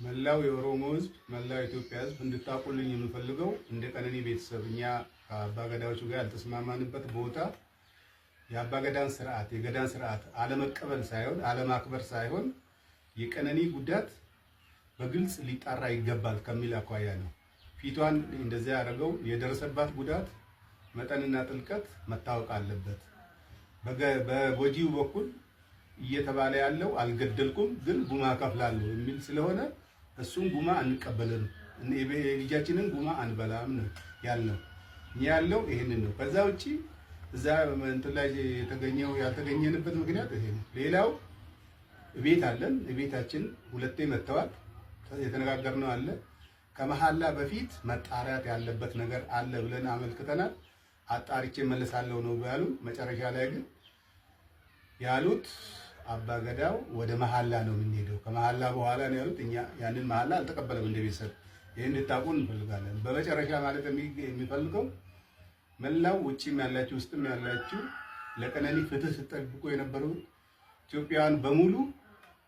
መላው የኦሮሞ ህዝብ መላው ኢትዮጵያ ህዝብ እንድታቁልኝ የምፈልገው እንደ ቀነኒ ቤተሰብኛ ከአባገዳዎቹ ጋር ያልተስማማንበት ቦታ የአባገዳን ስርዓት የገዳን ስርዓት አለመቀበል ሳይሆን አለማክበር ሳይሆን የቀነኒ ጉዳት በግልጽ ሊጣራ ይገባል ከሚል አኳያ ነው። ፊቷን እንደዚያ ያደረገው የደረሰባት ጉዳት መጠንና ጥልቀት መታወቅ አለበት። በጎጂው በኩል እየተባለ ያለው አልገደልኩም ግን ጉማ ከፍላለሁ የሚል ስለሆነ እሱን ጉማ አንቀበልም፣ ልጃችንን ጉማ አንበላም ነው ያለው። ያለው ይሄንን ነው። ከዛ ውጪ እዛ እንትን ላይ ያልተገኘንበት ምክንያት ይሄ ነው። ሌላው ቤት አለን። ቤታችን ሁለቴ መተዋል። የተነጋገርነው አለ። ከመሐላ በፊት መጣራት ያለበት ነገር አለ ብለን አመልክተናል። አጣርቼ መለሳለሁ ነው ያሉ። መጨረሻ ላይ ግን ያሉት አባገዳው ወደ መሐላ ነው የምንሄደው፣ ከመሐላ በኋላ ነው ያሉት። እኛ ያንን መሐላ አልተቀበለም እንደ ቤተሰብ። ይሄን እንድታቁን እንፈልጋለን። በመጨረሻ ማለት የሚፈልገው መላው ውጪም ያላችሁ ውስጥም ያላችሁ ለቀነኒ ፍትህ ስትጠብቁ የነበሩ ኢትዮጵያውያን በሙሉ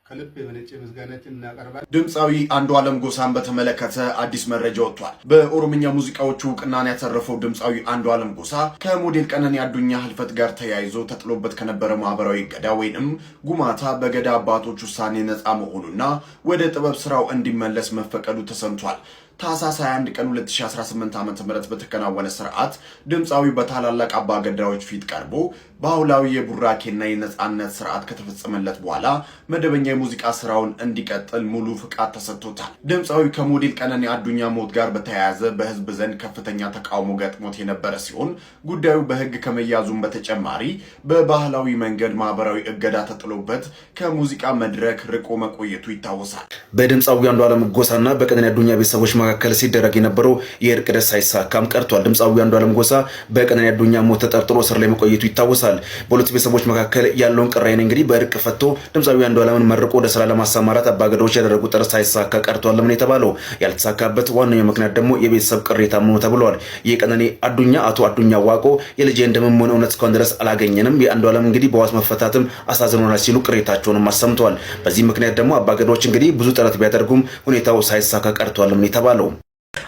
ከልብ የመነጨ ምስጋናችን እናቀርባለን። ድምፃዊ አንዱዓለም ጎሳን በተመለከተ አዲስ መረጃ ወጥቷል። በኦሮምኛ ሙዚቃዎቹ እውቅናን ያተረፈው ድምፃዊ አንዱዓለም ጎሳ ከሞዴል ቀነኒ አዱኛ ህልፈት ጋር ተያይዞ ተጥሎበት ከነበረ ማህበራዊ እገዳ ወይንም ጉማታ በገዳ አባቶች ውሳኔ ነፃ መሆኑና ወደ ጥበብ ስራው እንዲመለስ መፈቀዱ ተሰምቷል። ታህሳስ 21 ቀን 2018 ዓ.ም በተከናወነ ስርዓት ድምፃዊ በታላላቅ አባገዳዎች ፊት ቀርቦ ባህላዊ የቡራኬና የነጻነት ስርዓት ከተፈጸመለት በኋላ መደበኛ የሙዚቃ ስራውን እንዲቀጥል ሙሉ ፍቃድ ተሰጥቶታል። ድምፃዊ ከሞዴል ቀነኒ አዱኛ ሞት ጋር በተያያዘ በህዝብ ዘንድ ከፍተኛ ተቃውሞ ገጥሞት የነበረ ሲሆን ጉዳዩ በህግ ከመያዙም በተጨማሪ በባህላዊ መንገድ ማህበራዊ እገዳ ተጥሎበት ከሙዚቃ መድረክ ርቆ መቆየቱ ይታወሳል። በድምፃዊ አንዱዓለም ጎሳና በቀነኒ አዱኛ ቤተሰቦች መካከል ሲደረግ የነበረው የእርቅ ደስ ሳይሳካም ቀርቷል። ድምፃዊ አንዱዓለም ጎሳ በቀነኒ አዱኛ ሞት ተጠርጥሮ እስር ላይ መቆየቱ ይታወሳል። በሁለት ቤተሰቦች መካከል ያለውን ቅራኔ እንግዲህ በእርቅ ፈቶ ድምፃዊ አንዱዓለምን መርቆ ወደ ስራ ለማሰማራት አባገዳዎች ያደረጉት ጥረት ሳይሳካ ቀርቷል። ለምን የተባለው ያልተሳካበት ዋነኛው ምክንያት ደግሞ የቤተሰብ ቅሬታ ነው ተብሏል። የቀነኒ አዱኛ አቶ አዱኛ ዋቆ የልጄ እንደምን ሆነ እውነት እስካሁን ድረስ አላገኘንም፣ የአንዱዓለም እንግዲህ በዋስ መፈታትም አሳዝኖናል ሲሉ ቅሬታቸውንም አሰምተዋል። በዚህ ምክንያት ደግሞ አባገዳዎች እንግዲህ ብዙ ጥረት ቢያደርጉም ሁኔታው ሳይሳካ ቀርቷል። ለምን የተባለው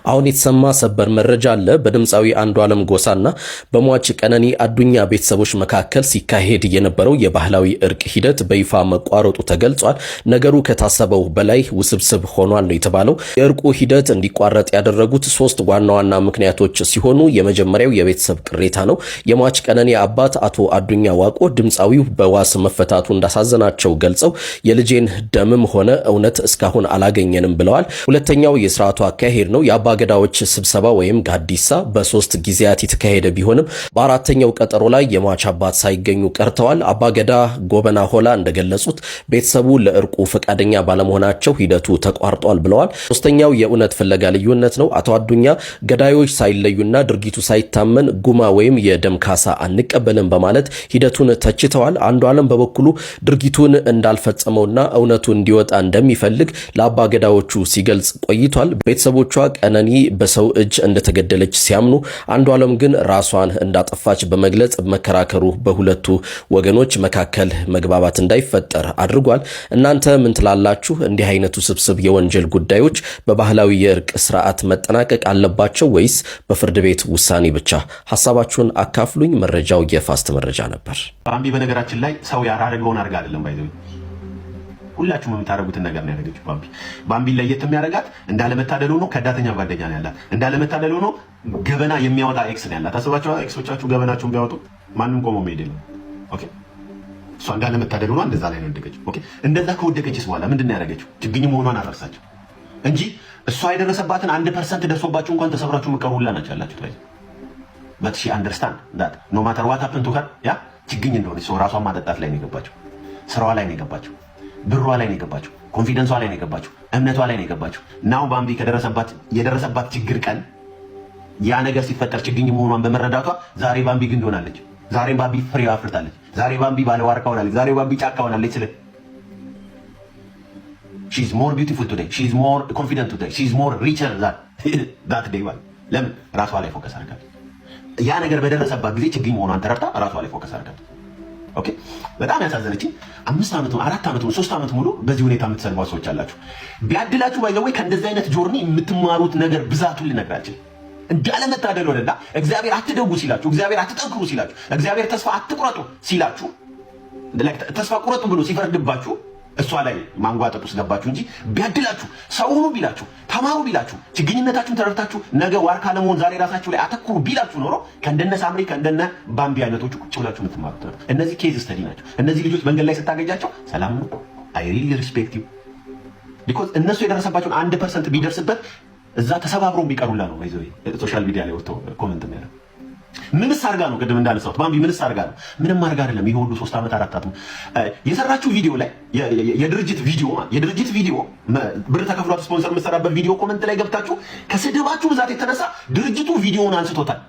አሁን የተሰማ ሰበር መረጃ አለ። በድምፃዊ አንዱዓለም ጎሳና በሟች ቀነኒ አዱኛ ቤተሰቦች መካከል ሲካሄድ የነበረው የባህላዊ እርቅ ሂደት በይፋ መቋረጡ ተገልጿል። ነገሩ ከታሰበው በላይ ውስብስብ ሆኗል ነው የተባለው። የእርቁ ሂደት እንዲቋረጥ ያደረጉት ሶስት ዋና ዋና ምክንያቶች ሲሆኑ የመጀመሪያው የቤተሰብ ቅሬታ ነው። የሟች ቀነኒ አባት አቶ አዱኛ ዋቆ ድምፃዊው በዋስ መፈታቱ እንዳሳዘናቸው ገልጸው የልጄን ደምም ሆነ እውነት እስካሁን አላገኘንም ብለዋል። ሁለተኛው የስርዓቱ አካሄድ ነው። የአባገዳዎች ስብሰባ ወይም ጋዲሳ በሶስት ጊዜያት የተካሄደ ቢሆንም በአራተኛው ቀጠሮ ላይ የሟች አባት ሳይገኙ ቀርተዋል። አባገዳ ጎበና ሆላ እንደገለጹት ቤተሰቡ ለእርቁ ፈቃደኛ ባለመሆናቸው ሂደቱ ተቋርጧል ብለዋል። ሶስተኛው የእውነት ፍለጋ ልዩነት ነው። አቶ አዱኛ ገዳዮች ሳይለዩና ድርጊቱ ሳይታመን ጉማ ወይም የደም ካሳ አንቀበልም በማለት ሂደቱን ተችተዋል። አንዱዓለም በበኩሉ ድርጊቱን እንዳልፈጸመውና እውነቱ እንዲወጣ እንደሚፈልግ ለአባገዳዎቹ ሲገልጽ ቆይቷል። ቤተሰቦቿ ቀነኒ በሰው እጅ እንደተገደለች ሲያምኑ አንዱዓለም ግን ራሷን እንዳጠፋች በመግለጽ መከራከሩ በሁለቱ ወገኖች መካከል መግባባት እንዳይፈጠር አድርጓል። እናንተ ምን ትላላችሁ? እንዲህ አይነቱ ስብስብ የወንጀል ጉዳዮች በባህላዊ የእርቅ ስርዓት መጠናቀቅ አለባቸው ወይስ በፍርድ ቤት ውሳኔ ብቻ? ሐሳባችሁን አካፍሉኝ። መረጃው የፋስት መረጃ ነበር። ባምቢ በነገራችን ላይ ሰው ያራረገውን አድርጋ አይደለም ባይዘው ሁላችሁም የምታረጉትን ነገር ነው ያደረገችው። ባምቢ ለየት የሚያደርጋት እንዳለመታደል ሆኖ ከዳተኛ ጓደኛ ነው ያላት። እንዳለመታደል ሆኖ ገበና የሚያወጣ ኤክስ ነው ያላት። አስባችኋል? ኤክሶቻችሁ ገበናችሁን ቢያወጡ ማንም ቆሞ መሄድ የለም። ኦኬ፣ እሷ እንዳለመታደል ሆኖ እንደዛ ላይ ነው የወደቀችው። ኦኬ፣ እንደዛ ከወደቀችስ በኋላ ምንድን ነው ያደረገችው? ችግኝ መሆኗን አረሳችሁ እንጂ እሷ የደረሰባትን 1% ደርሶባችሁ እንኳን ተሰብራችሁ መቀሩ ሁላ ናችሁ ያላችሁ ታዲያ but she understand that no matter what happened to her ያ ችግኝ እንደሆነ ሰው ራሷን ማጠጣት ላይ ነው የገባችው። ስራዋ ላይ ነው የገባችው። ብሯ ላይ ነው የገባችው። ኮንፊደንሷ ላይ ነው የገባችው። እምነቷ ላይ ነው የገባችው። ናው ባምቢ የደረሰባት ችግር ቀን ያ ነገር ሲፈጠር ችግኝ መሆኗን በመረዳቷ ዛሬ ባምቢ ግን ሆናለች። ዛሬ ባምቢ ፍሬ አፍርታለች። ዛሬ ባምቢ ባለዋርካ ሆናለች። ዛሬ ባምቢ ጫካ ሆናለች። ስለ she is more beautiful today, she is more confident today, she is more richer than that day. ለምን ራሷ ላይ ፎከስ አድርጋለች። ያ ነገር በደረሰባት ጊዜ ችግኝ መሆኗን ተረድታ ራሷ ላይ ፎከስ አድርጋለች። ኦኬ በጣም ያሳዘነችኝ 5 ዓመት 4 ዓመት 3 ዓመት ሙሉ በዚህ ሁኔታ የምትሰልባው ሰዎች አላችሁ። ቢያድላችሁ ባይዘው ከእንደዚህ አይነት ጆርኒ የምትማሩት ነገር ብዛቱን ልነግራችሁ እንዳለመታደል ወደዳ እግዚአብሔር አትደጉ ሲላችሁ፣ እግዚአብሔር አትጠንክሩ ሲላችሁ፣ እግዚአብሔር ተስፋ አትቁረጡ ሲላችሁ፣ ተስፋ ቁረጡ ብሎ ሲፈርድባችሁ እሷ ላይ ማንጓጠጥ ውስጥ ገባችሁ እንጂ ቢያድላችሁ ሰው ሁኑ ቢላችሁ ተማሩ ቢላችሁ ችግኝነታችሁን ተረድታችሁ ነገ ዋርካ ለመሆን ዛሬ ራሳችሁ ላይ አተኩሩ ቢላችሁ ኖሮ ከእንደነ ሳምሪ ከእንደነ ባምቢ አይነቶቹ ቁጭ ብላችሁ የምትማሩት ነው። እነዚህ ኬዝ ስተዲ ናቸው። እነዚህ ልጆች መንገድ ላይ ስታገጃቸው ሰላም ነው አይ ሪሊ ሪስፔክት ዩ ቢኮዝ እነሱ የደረሰባቸውን 1% ቢደርስበት እዛ ተሰባብሮ የሚቀሩላ ነው። ባይዘው ሶሻል ሚዲያ ላይ ወጥቶ ኮሜንት የሚያደርግ ምንስ አርጋ ነው? ቅድም እንዳነሳሁት ባምቢ ምንስ አርጋ ነው? ምንም አርጋ አይደለም። ይሄ ሁሉ 3 ዓመት 4 ዓመት የሰራችሁ ቪዲዮ ላይ የድርጅት ቪዲዮ ብር ተከፍሏት ስፖንሰር የምትሰራበት ቪዲዮ ኮሜንት ላይ ገብታችሁ ከስድባችሁ ብዛት የተነሳ ድርጅቱ ቪዲዮውን አንስቶታል።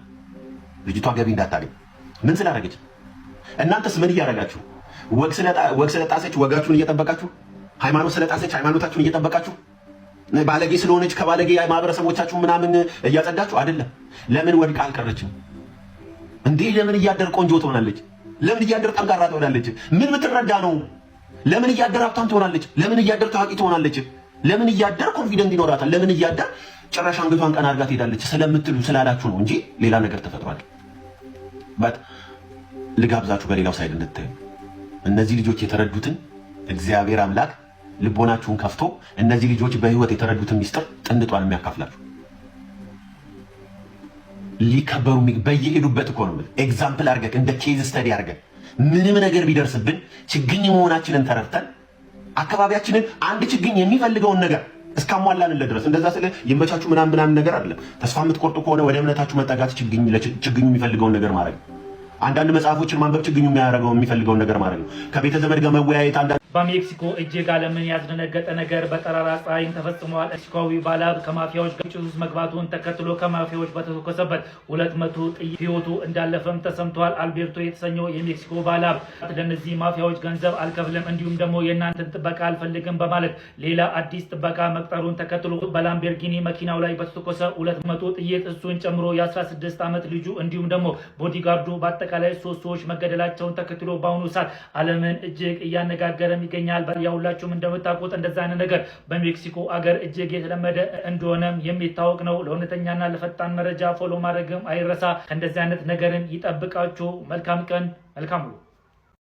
ልጅቷ ገቢ እንዳታገኝ ምን ስላደረገች? እናንተስ ምን እያደረጋችሁ? ወግ ስለጣሰች ወጋችሁን እየጠበቃችሁ፣ ሃይማኖት ስለጣሰች ሃይማኖታችሁን እየጠበቃችሁ፣ ባለጌ ስለሆነች ከባለጌ ማህበረሰቦቻችሁ ምናምን እያጸዳችሁ አይደለም። ለምን ወድቃ አልቀረችም እንዴ? ለምን እያደር ቆንጆ ትሆናለች? ለምን እያደር ጠንካራ ትሆናለች? ምን ብትረዳ ነው? ለምን እያደር ሀብታም ትሆናለች? ለምን እያደር ታዋቂ ትሆናለች? ለምን እያደር ኮንፊደንት ይኖራታል? ለምን እያደር ጭራሽ አንገቷን ቀና አድርጋ ትሄዳለች? ስለምትሉ ስላላችሁ ነው እንጂ ሌላ ነገር ተፈጥሯል። ባት ልጋብዛችሁ በሌላው ሳይድ እንድታዩ እነዚህ ልጆች የተረዱትን እግዚአብሔር አምላክ ልቦናችሁን ከፍቶ እነዚህ ልጆች በህይወት የተረዱትን ሚስጥር ጥንጧን የሚያካፍላችሁ ሊከበሩ በየሄዱበት እኮ ነው። ኤግዛምፕል አድርገን እንደ ኬዝ ስተዲ አድርገን ምንም ነገር ቢደርስብን ችግኝ መሆናችንን ተረድተን አካባቢያችንን አንድ ችግኝ የሚፈልገውን ነገር እስካሟላንለት ድረስ እንደዛ ስለ ይመቻችሁ ምናምን ነገር አይደለም። ተስፋ የምትቆርጡ ከሆነ ወደ እምነታችሁ መጠጋት ችግኙ የሚፈልገውን ነገር ማድረግ፣ አንዳንድ መጽሐፎችን ማንበብ ችግኙ የሚፈልገውን ነገር ማድረግ ነው። ከቤተ ዘመድ ጋር መወያየት በሜክሲኮ እጅግ ዓለምን ያስደነገጠ ነገር በጠራራ ፀሐይም ተፈጽሟል። ሜክሲኮዊ ባለሀብት ከማፊያዎች ግጭት ውስጥ መግባቱን ተከትሎ ከማፊያዎች በተተኮሰበት 200 ጥይት ህይወቱ እንዳለፈም ተሰምቷል። አልቤርቶ የተሰኘው የሜክሲኮ ባለሀብት ለእነዚህ ማፊያዎች ገንዘብ አልከፍልም እንዲሁም ደግሞ የእናንተን ጥበቃ አልፈልግም በማለት ሌላ አዲስ ጥበቃ መቅጠሩን ተከትሎ በላምቤርጊኒ መኪናው ላይ በተተኮሰ 200 ጥይት እሱን ጨምሮ የ16 ዓመት ልጁ እንዲሁም ደግሞ ቦዲጋርዱ በአጠቃላይ 3 ሰዎች መገደላቸውን ተከትሎ በአሁኑ ሰዓት ዓለምን እጅግ እያነጋገረ ይገኛል። ያውላችሁም እንደምታውቁት እንደዛ አይነት ነገር በሜክሲኮ አገር እጅግ የተለመደ እንደሆነም የሚታወቅ ነው። ለእውነተኛና ለፈጣን መረጃ ፎሎ ማድረግም አይረሳ። ከእንደዚህ አይነት ነገርን ይጠብቃችሁ። መልካም ቀን፣ መልካም ሁሉ